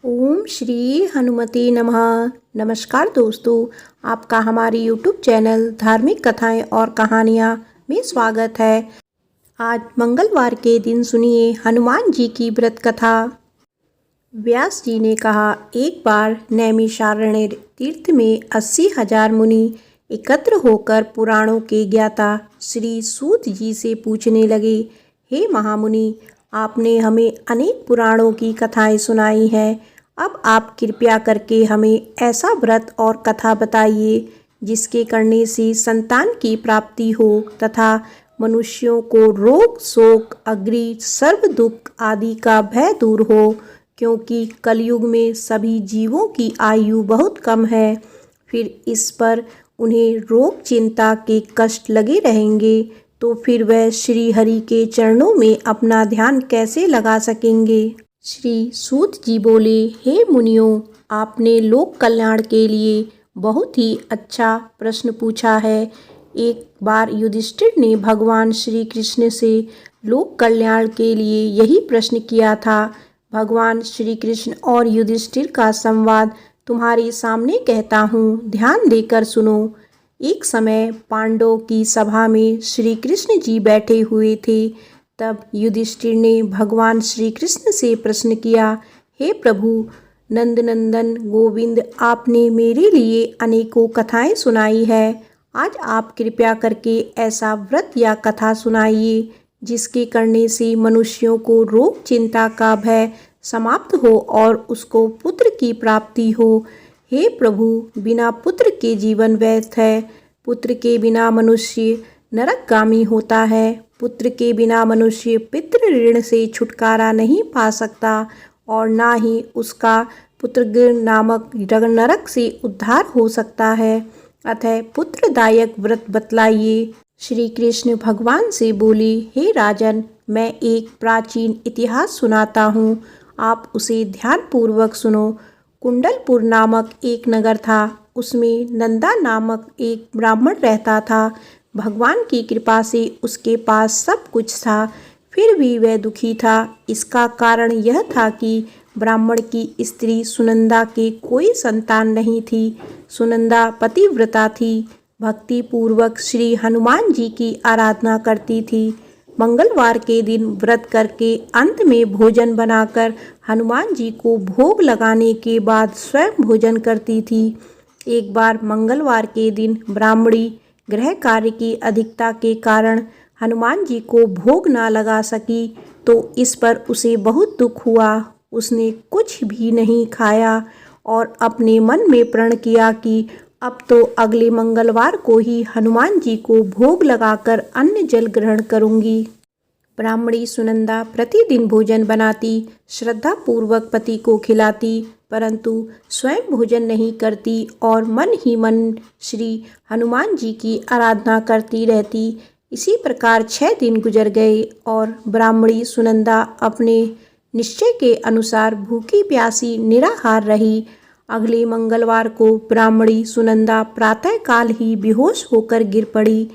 ओम श्री हनुमते नमः। नमस्कार दोस्तों, आपका हमारे यूट्यूब चैनल धार्मिक कथाएं और कहानियां में स्वागत है। आज मंगलवार के दिन सुनिए हनुमान जी की व्रत कथा। व्यास जी ने कहा, एक बार नैमिषारण्य तीर्थ में 80,000 मुनि एकत्र होकर पुराणों के ज्ञाता श्री सूत जी से पूछने लगे, हे महामुनि, आपने हमें अनेक पुराणों की कथाएं सुनाई हैं। अब आप कृपया करके हमें ऐसा व्रत और कथा बताइए जिसके करने से संतान की प्राप्ति हो तथा मनुष्यों को रोग शोक अग्नि सर्व दुख आदि का भय दूर हो, क्योंकि कलयुग में सभी जीवों की आयु बहुत कम है। फिर इस पर उन्हें रोग चिंता के कष्ट लगे रहेंगे तो फिर वह श्री हरि के चरणों में अपना ध्यान कैसे लगा सकेंगे। श्री सूत जी बोले, हे मुनियों, आपने लोक कल्याण के लिए बहुत ही अच्छा प्रश्न पूछा है। एक बार युधिष्ठिर ने भगवान श्री कृष्ण से लोक कल्याण के लिए यही प्रश्न किया था। भगवान श्री कृष्ण और युधिष्ठिर का संवाद तुम्हारे सामने कहता हूँ, ध्यान देकर सुनो। एक समय पांडवों की सभा में श्री कृष्ण जी बैठे हुए थे। तब युधिष्ठिर ने भगवान श्री कृष्ण से प्रश्न किया, हे प्रभु नंदनंदन गोविंद, आपने मेरे लिए अनेकों कथाएं सुनाई है। आज आप कृपया करके ऐसा व्रत या कथा सुनाइए जिसके करने से मनुष्यों को रोग चिंता का भय समाप्त हो और उसको पुत्र की प्राप्ति हो। हे प्रभु, बिना पुत्र के जीवन व्यर्थ है। पुत्र के बिना मनुष्य नरकगामी होता है। पुत्र के बिना मनुष्य पितृ ऋण से छुटकारा नहीं पा सकता और ना ही उसका पुत्र नामक नरक से उद्धार हो सकता है। अतः पुत्रदायक व्रत बतलाइए। श्री कृष्ण भगवान से बोले, हे राजन, मैं एक प्राचीन इतिहास सुनाता हूँ, आप उसे ध्यानपूर्वक सुनो। कुंडलपुर नामक एक नगर था। उसमें नंदा नामक एक ब्राह्मण रहता था। भगवान की कृपा से उसके पास सब कुछ था, फिर भी वह दुखी था। इसका कारण यह था कि ब्राह्मण की स्त्री सुनंदा के कोई संतान नहीं थी। सुनंदा पतिव्रता थी, भक्ति पूर्वक श्री हनुमान जी की आराधना करती थी। मंगलवार के दिन व्रत करके अंत में भोजन बनाकर हनुमान जी को भोग लगाने के बाद स्वयं भोजन करती थी। एक बार मंगलवार के दिन ब्राह्मणी गृह कार्य की अधिकता के कारण हनुमान जी को भोग ना लगा सकी तो इस पर उसे बहुत दुख हुआ। उसने कुछ भी नहीं खाया और अपने मन में प्रण किया कि अब तो अगले मंगलवार को ही हनुमान जी को भोग लगाकर अन्न जल ग्रहण करूंगी। ब्राह्मणी सुनंदा प्रतिदिन भोजन बनाती, श्रद्धा पूर्वक पति को खिलाती, परंतु स्वयं भोजन नहीं करती और मन ही मन श्री हनुमान जी की आराधना करती रहती। इसी प्रकार 6 दिन गुजर गए और ब्राह्मणी सुनंदा अपने निश्चय के अनुसार भूखी प्यासी निराहार रही। अगले मंगलवार को ब्राह्मणी सुनंदा प्रातःकाल ही बेहोश होकर गिर पड़ी।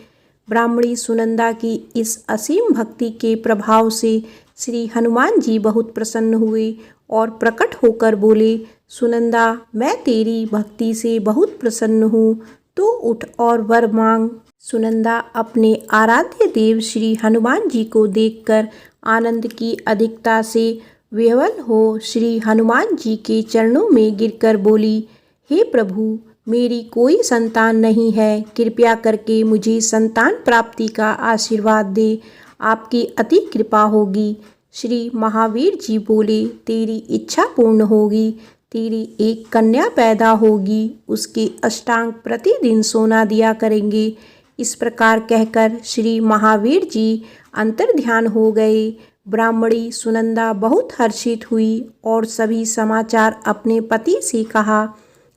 ब्राह्मणी सुनंदा की इस असीम भक्ति के प्रभाव से श्री हनुमान जी बहुत प्रसन्न हुए और प्रकट होकर बोले, सुनंदा, मैं तेरी भक्ति से बहुत प्रसन्न हूँ, तू उठ और वर मांग। सुनंदा अपने आराध्य देव श्री हनुमान जी को देखकर आनंद की अधिकता से विह्वल हो श्री हनुमान जी के चरणों में गिरकर बोली, हे प्रभु, मेरी कोई संतान नहीं है, कृपया करके मुझे संतान प्राप्ति का आशीर्वाद दे, आपकी अति कृपा होगी। श्री महावीर जी बोले, तेरी इच्छा पूर्ण होगी, तेरी एक कन्या पैदा होगी, उसके अष्टांग प्रतिदिन सोना दिया करेंगे। इस प्रकार कहकर श्री महावीर जी अंतर्ध्यान हो गए। ब्राह्मणी सुनंदा बहुत हर्षित हुई और सभी समाचार अपने पति से कहा।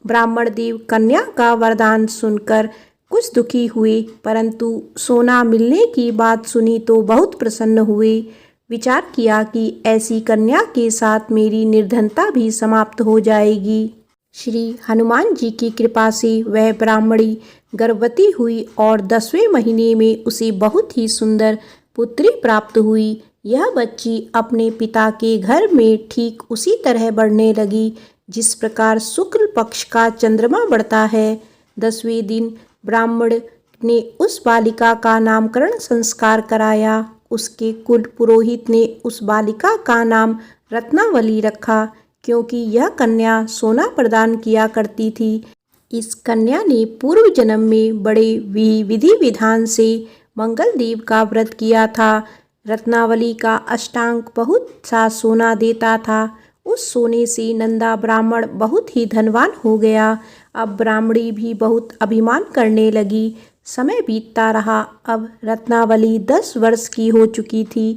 ब्राह्मण देव कन्या का वरदान सुनकर कुछ दुखी हुए, परंतु सोना मिलने की बात सुनी तो बहुत प्रसन्न हुए। विचार किया कि ऐसी कन्या के साथ मेरी निर्धनता भी समाप्त हो जाएगी। श्री हनुमान जी की कृपा से वह ब्राह्मणी गर्भवती हुई और 10वें महीने में उसे बहुत ही सुंदर पुत्री प्राप्त हुई। यह बच्ची अपने पिता के घर में ठीक उसी तरह बढ़ने लगी जिस प्रकार शुक्ल पक्ष का चंद्रमा बढ़ता है। 10वें दिन ब्राह्मण ने उस बालिका का नामकरण संस्कार कराया। उसके कुल पुरोहित ने उस बालिका का नाम रत्नावली रखा, क्योंकि यह कन्या सोना प्रदान किया करती थी। इस कन्या ने पूर्व जन्म में बड़े विधि विधान से मंगल देव का व्रत किया था। रत्नावली का अष्टांग बहुत सा सोना देता था। उस सोने से नंदा ब्राह्मण बहुत ही धनवान हो गया। अब ब्राह्मणी भी बहुत अभिमान करने लगी। समय बीतता रहा। अब रत्नावली 10 वर्ष की हो चुकी थी।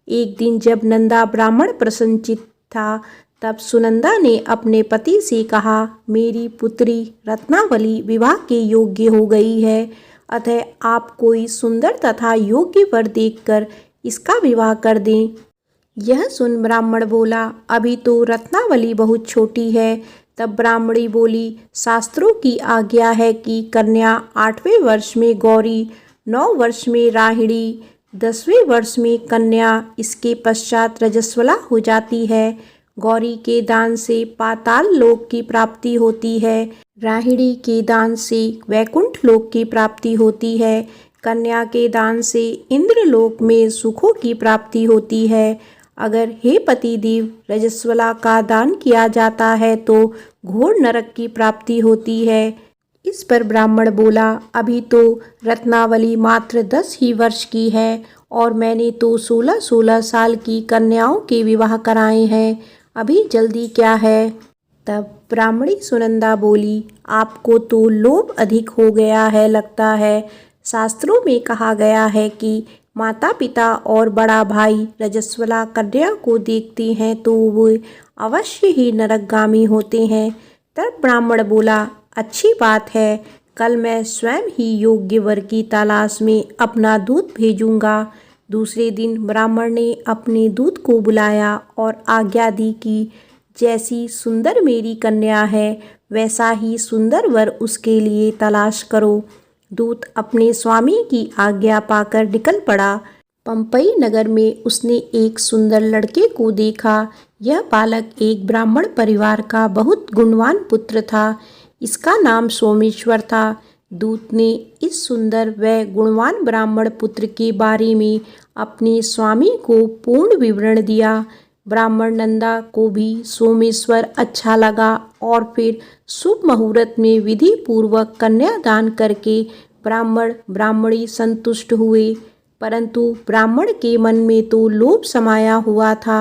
एक दिन जब नंदा ब्राह्मण प्रसन्नचित्त था, तब सुनंदा ने अपने पति से कहा, मेरी पुत्री रत्नावली विवाह के योग्य हो गई है, अतः आप कोई सुंदर तथा योग्य वर देखकर इसका विवाह कर दें। यह सुन ब्राह्मण बोला, अभी तो रत्नावली बहुत छोटी है। तब ब्राह्मणी बोली, शास्त्रों की आज्ञा है कि कन्या 8वें वर्ष में गौरी, 9 वर्ष में राहिणी, 10वें वर्ष में कन्या, इसके पश्चात रजस्वला हो जाती है। गौरी के दान से पाताल लोक की प्राप्ति होती है, राहिणी के दान से वैकुंठ लोक की प्राप्ति होती है, कन्या के दान से इंद्र लोक में सुखों की प्राप्ति होती है। अगर हे पति देव रजस्वला का दान किया जाता है तो घोर नरक की प्राप्ति होती है। इस पर ब्राह्मण बोला, अभी तो रत्नावली मात्र 10 ही वर्ष की है और मैंने तो 16-16 साल की कन्याओं के विवाह कराए हैं, अभी जल्दी क्या है। तब ब्राह्मणी सुनंदा बोली, आपको तो लोभ अधिक हो गया है लगता है। शास्त्रों में कहा गया है कि माता पिता और बड़ा भाई रजस्वला कन्या को देखते हैं तो वो अवश्य ही नरकगामी होते हैं। तब ब्राह्मण बोला, अच्छी बात है, कल मैं स्वयं ही योग्य वर की तलाश में अपना दूत भेजूंगा। दूसरे दिन ब्राह्मण ने अपने दूत को बुलाया और आज्ञा दी कि जैसी सुंदर मेरी कन्या है वैसा ही सुंदर वर उसके लिए तलाश करो। दूत अपने स्वामी की आज्ञा पाकर निकल पड़ा। पंपई नगर में उसने एक सुंदर लड़के को देखा। यह बालक एक ब्राह्मण परिवार का बहुत गुणवान पुत्र था। इसका नाम सोमेश्वर था। दूत ने इस सुंदर व गुणवान ब्राह्मण पुत्र के बारे में अपने स्वामी को पूर्ण विवरण दिया। ब्राह्मण नंदा को भी सोमेश्वर अच्छा लगा और फिर शुभ मुहूर्त में विधि पूर्वक कन्यादान करके ब्राह्मण ब्राह्मणी संतुष्ट हुए। परंतु ब्राह्मण के मन में तो लोभ समाया हुआ था।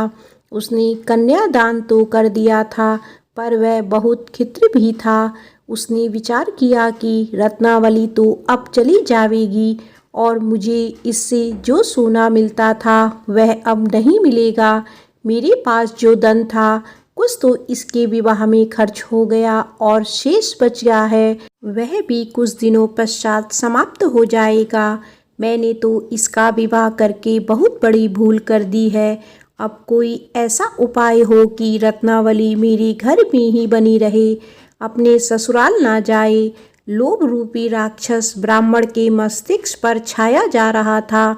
उसने कन्यादान तो कर दिया था, पर वह बहुत खिन्न भी था। उसने विचार किया कि रत्नावली तो अब चली जाएगी और मुझे इससे जो सोना मिलता था वह अब नहीं मिलेगा। मेरे पास जो धन था कुछ तो इसके विवाह में खर्च हो गया और शेष बच गया है, वह भी कुछ दिनों पश्चात समाप्त हो जाएगा। मैंने तो इसका विवाह करके बहुत बड़ी भूल कर दी है। अब कोई ऐसा उपाय हो कि रत्नावली मेरे घर में ही बनी रहे, अपने ससुराल ना जाए। लोभ रूपी राक्षस ब्राह्मण के मस्तिष्क पर छाया जा रहा था।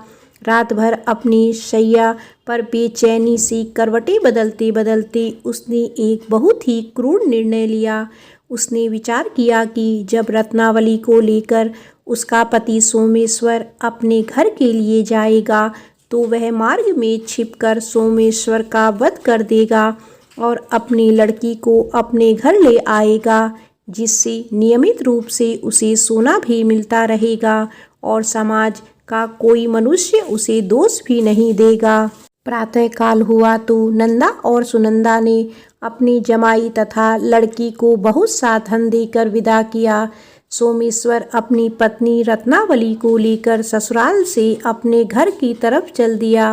रात भर अपनी शैया पर बेचैनी से करवटें बदलते बदलते उसने एक बहुत ही क्रूर निर्णय लिया। उसने विचार किया कि जब रत्नावली को लेकर उसका पति सोमेश्वर अपने घर के लिए जाएगा तो वह मार्ग में छिपकर सोमेश्वर का वध कर देगा और अपनी लड़की को अपने घर ले आएगा, जिससे नियमित रूप से उसे सोना भी मिलता रहेगा और समाज का कोई मनुष्य उसे दोष भी नहीं देगा। प्रातः काल हुआ तो नंदा और सुनंदा ने अपनी जमाई तथा लड़की को बहुत सा धन देकर विदा किया। सोमेश्वर अपनी पत्नी रत्नावली को लेकर ससुराल से अपने घर की तरफ चल दिया।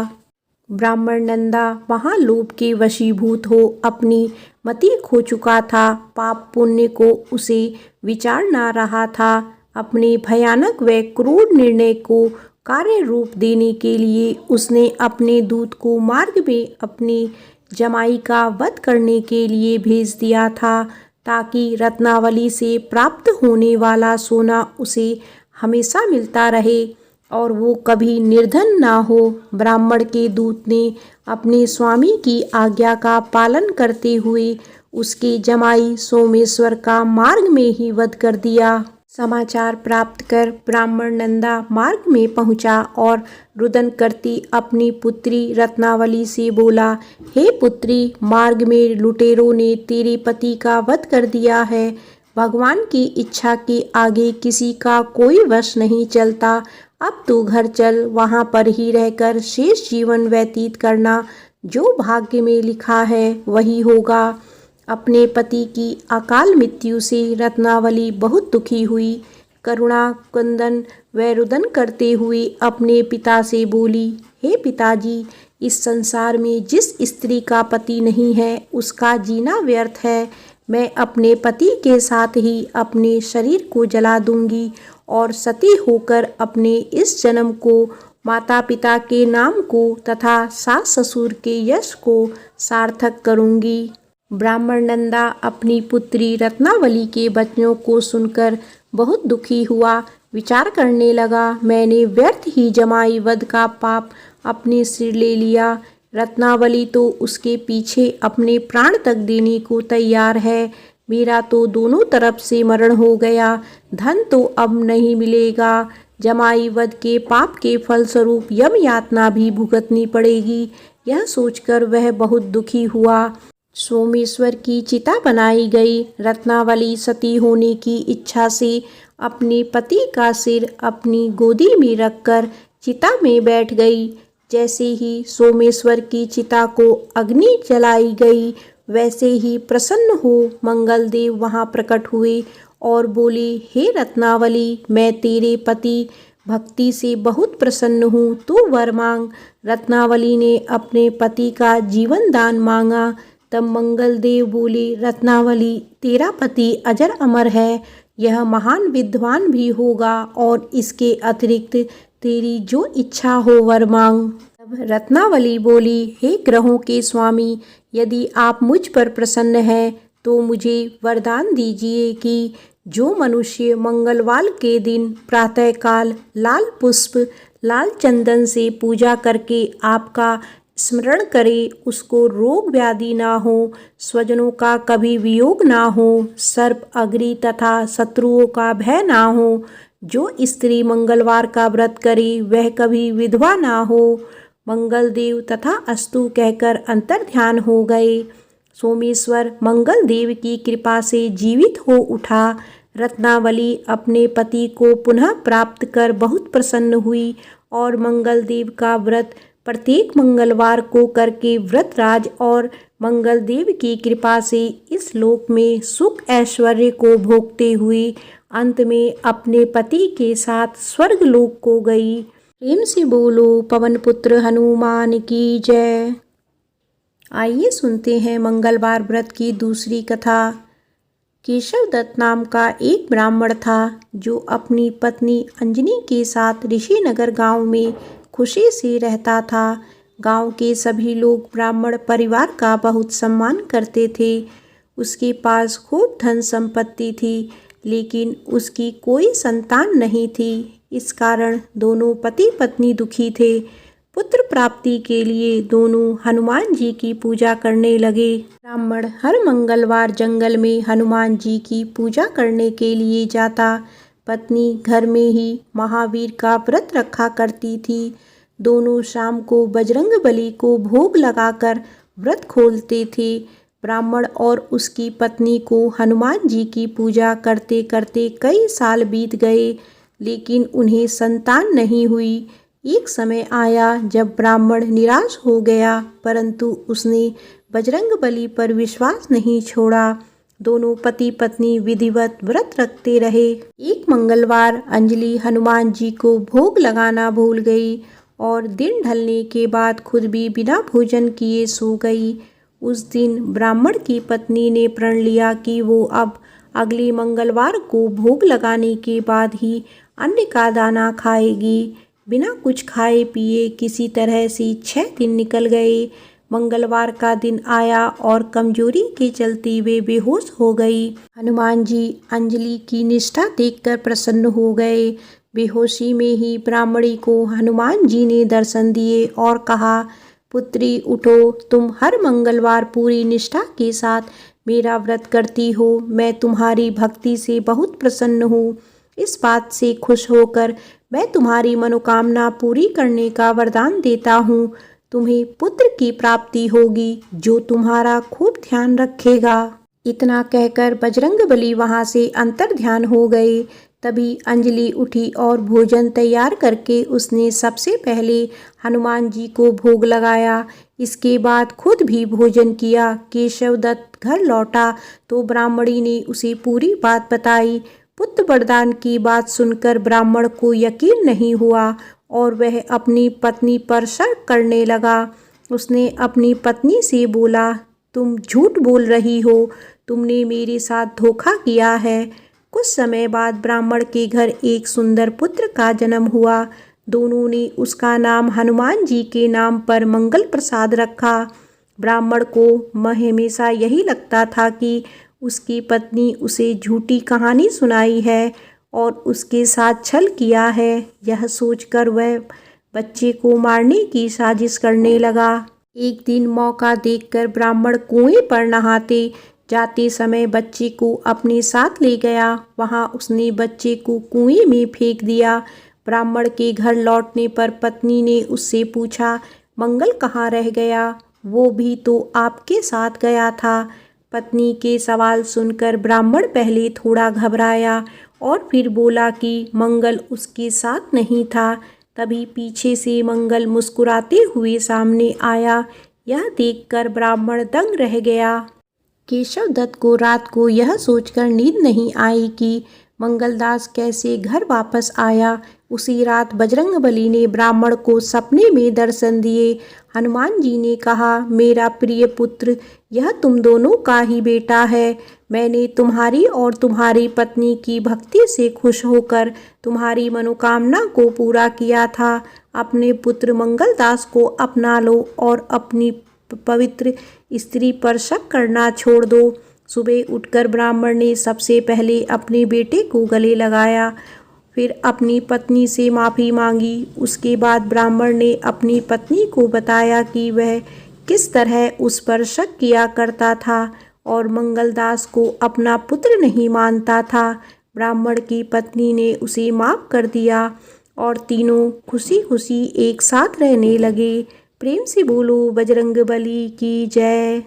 ब्राह्मण नंदा वहाँ लोभ के वशीभूत हो अपनी मति खो चुका था। पाप पुण्य को उसे विचार ना रहा था। अपने भयानक व क्रूर निर्णय को कार्य रूप देने के लिए उसने अपने दूत को मार्ग में अपनी जमाई का वध करने के लिए भेज दिया था, ताकि रत्नावली से प्राप्त होने वाला सोना उसे हमेशा मिलता रहे। और वो कभी निर्धन ना हो। ब्राह्मण के दूत ने अपने स्वामी की आज्ञा का पालन करते हुए उसके जमाई सोमेश्वर का मार्ग में ही वध कर दिया। समाचार प्राप्त कर ब्राह्मण नंदा मार्ग में पहुंचा और रुदन करती अपनी पुत्री रत्नावली से बोला, हे पुत्री, मार्ग में लुटेरों ने तेरे पति का वध कर दिया है। भगवान की इच्छा के आगे किसी का कोई वश नहीं चलता। अब तू घर चल, वहां पर ही रहकर शेष जीवन व्यतीत करना। जो भाग्य में लिखा है वही होगा। अपने पति की अकाल मृत्यु से रत्नावली बहुत दुखी हुई। करुणा क्रंदन व रुदन करते हुए अपने पिता से बोली, हे पिताजी, इस संसार में जिस स्त्री का पति नहीं है उसका जीना व्यर्थ है। मैं अपने पति के साथ ही अपने शरीर को जला दूंगी और सती होकर अपने इस जन्म को, माता पिता के नाम को तथा सास ससुर के यश को सार्थक करूंगी। ब्राह्मण नंदा अपनी पुत्री रत्नावली के वचनों को सुनकर बहुत दुखी हुआ। विचार करने लगा, मैंने व्यर्थ ही जमाई वध का पाप अपने सिर ले लिया। रत्नावली तो उसके पीछे अपने प्राण तक देने को तैयार है। मेरा तो दोनों तरफ से मरण हो गया। धन तो अब नहीं मिलेगा। जमाई वध के पाप के फलस्वरूप यम यातना भी भुगतनी पड़ेगी। यह सोचकर वह बहुत दुखी हुआ। सोमेश्वर की चिता बनाई गई। रत्नावली सती होने की इच्छा से अपने पति का सिर अपनी गोदी में रखकर चिता में बैठ गई। जैसे ही सोमेश्वर की चिता को अग्नि जलाई गई, वैसे ही प्रसन्न हो मंगलदेव वहां प्रकट हुए और बोले, हे रत्नावली, मैं तेरे पति भक्ति से बहुत प्रसन्न हूँ, तू वर मांग। रत्नावली ने अपने पति का जीवन दान मांगा। तब मंगलदेव बोले, रत्नावली, तेरा पति अजर अमर है। यह महान विद्वान भी होगा और इसके अतिरिक्त तेरी जो इच्छा हो वर मांग। तब रत्नावली बोली, हे ग्रहों के स्वामी, यदि आप मुझ पर प्रसन्न हैं तो मुझे वरदान दीजिए कि जो मनुष्य मंगलवार के दिन प्रातःकाल लाल पुष्प लाल चंदन से पूजा करके आपका स्मरण करे, उसको रोग व्याधि ना हो, स्वजनों का कभी वियोग ना हो, सर्प अग्नि तथा शत्रुओं का भय ना हो। जो स्त्री मंगलवार का व्रत करे वह कभी विधवा ना हो। मंगलदेव तथा अस्तु कहकर अंतर ध्यान हो गए। सोमेश्वर मंगलदेव की कृपा से जीवित हो उठा। रत्नावली अपने पति को पुनः प्राप्त कर बहुत प्रसन्न हुई और मंगलदेव का व्रत प्रत्येक मंगलवार को करके व्रतराज और मंगलदेव की कृपा से इस लोक में सुख ऐश्वर्य को भोगते हुए अंत में अपने पति के साथ स्वर्ग लोक को गई। प्रेम से बोलो पवन पुत्र हनुमान की जय। आइए सुनते हैं मंगलवार व्रत की दूसरी कथा। केशव दत्त नाम का एक ब्राह्मण था जो अपनी पत्नी अंजनी के साथ ऋषिनगर गांव में खुशी से रहता था। गांव के सभी लोग ब्राह्मण परिवार का बहुत सम्मान करते थे। उसके पास खूब धन संपत्ति थी, लेकिन उसकी कोई संतान नहीं थी। इस कारण दोनों पति पत्नी दुखी थे। पुत्र प्राप्ति के लिए दोनों हनुमान जी की पूजा करने लगे। ब्राह्मण हर मंगलवार जंगल में हनुमान जी की पूजा करने के लिए जाता। पत्नी घर में ही महावीर का व्रत रखा करती थी। दोनों शाम को बजरंगबली को भोग लगाकर व्रत खोलते थे। ब्राह्मण और उसकी पत्नी को हनुमान जी की पूजा करते करते कई साल बीत गए, लेकिन उन्हें संतान नहीं हुई। एक समय आया जब ब्राह्मण निराश हो गया, परंतु उसने बजरंगबली पर विश्वास नहीं छोड़ा। दोनों पति पत्नी विधिवत व्रत रखते रहे। एक मंगलवार अंजलि हनुमान जी को भोग लगाना भूल गई और दिन ढलने के बाद खुद भी बिना भोजन किए सो गई। उस दिन ब्राह्मण की पत्नी ने प्रण लिया कि वो अब अगले मंगलवार को भोग लगाने के बाद ही अन्न का दाना खाएगी। बिना कुछ खाए पिए किसी तरह से 6 दिन निकल गए। मंगलवार का दिन आया और कमजोरी के चलते वे बेहोश हो गई। हनुमान जी अंजलि की निष्ठा देखकर प्रसन्न हो गए। बेहोशी में ही ब्राह्मणी को हनुमान जी ने दर्शन दिए और कहा, पुत्री उठो, तुम हर मंगलवार पूरी निष्ठा के साथ मेरा व्रत करती हो। मैं तुम्हारी भक्ति से बहुत प्रसन्न हूँ। इस बात से खुश होकर मैं तुम्हारी मनोकामना पूरी करने का वरदान देता हूँ। तुम्हें पुत्र की प्राप्ति होगी जो तुम्हारा खूब ध्यान रखेगा। इतना कहकर बजरंगबली वहां से अंतर्ध्यान हो गए। तभी अंजलि उठी और भोजन तैयार करके उसने सबसे पहले हनुमान जी को भोग लगाया। इसके बाद खुद भी भोजन किया। केशव दत्त घर लौटा तो ब्राह्मणी ने उसे पूरी बात बताई। पुत्र वरदान की बात सुनकर ब्राह्मण को यकीन नहीं हुआ और वह अपनी पत्नी पर शक करने लगा। उसने अपनी पत्नी से बोला, तुम झूठ बोल रही हो, तुमने मेरे साथ धोखा किया है। कुछ समय बाद ब्राह्मण के घर एक सुंदर पुत्र का जन्म हुआ। दोनों ने उसका नाम हनुमान जी के नाम पर मंगल प्रसाद रखा। ब्राह्मण को हमेशा यही लगता था कि उसकी पत्नी उसे झूठी कहानी सुनाई है और उसके साथ छल किया है। यह सोचकर वह बच्चे को मारने की साजिश करने लगा। एक दिन मौका देखकर ब्राह्मण कुएं पर नहाते जाते समय बच्चे को अपने साथ ले गया। वहां उसने बच्चे को कुएं में फेंक दिया। ब्राह्मण के घर लौटने पर पत्नी ने उससे पूछा, मंगल कहाँ रह गया? वो भी तो आपके साथ गया था। पत्नी के सवाल सुनकर ब्राह्मण पहले थोड़ा घबराया और फिर बोला कि मंगल उसके साथ नहीं था। तभी पीछे से मंगल मुस्कुराते हुए सामने आया। यह देखकर ब्राह्मण दंग रह गया। केशव दत्त को रात को यह सोचकर नींद नहीं आई कि मंगलदास कैसे घर वापस आया। उसी रात बजरंगबली ने ब्राह्मण को सपने में दर्शन दिए। हनुमान जी ने कहा, मेरा प्रिय पुत्र, यह तुम दोनों का ही बेटा है। मैंने तुम्हारी और तुम्हारी पत्नी की भक्ति से खुश होकर तुम्हारी मनोकामना को पूरा किया था। अपने पुत्र मंगलदास को अपना लो और अपनी पवित्र स्त्री पर शक करना छोड़ दो। सुबह उठकर ब्राह्मण ने सबसे पहले अपने बेटे को गले लगाया, फिर अपनी पत्नी से माफ़ी मांगी। उसके बाद ब्राह्मण ने अपनी पत्नी को बताया कि वह किस तरह उस पर शक किया करता था और मंगलदास को अपना पुत्र नहीं मानता था। ब्राह्मण की पत्नी ने उसे माफ़ कर दिया और तीनों खुशी खुशी एक साथ रहने लगे। प्रेम से बोलो बजरंगबली की जय।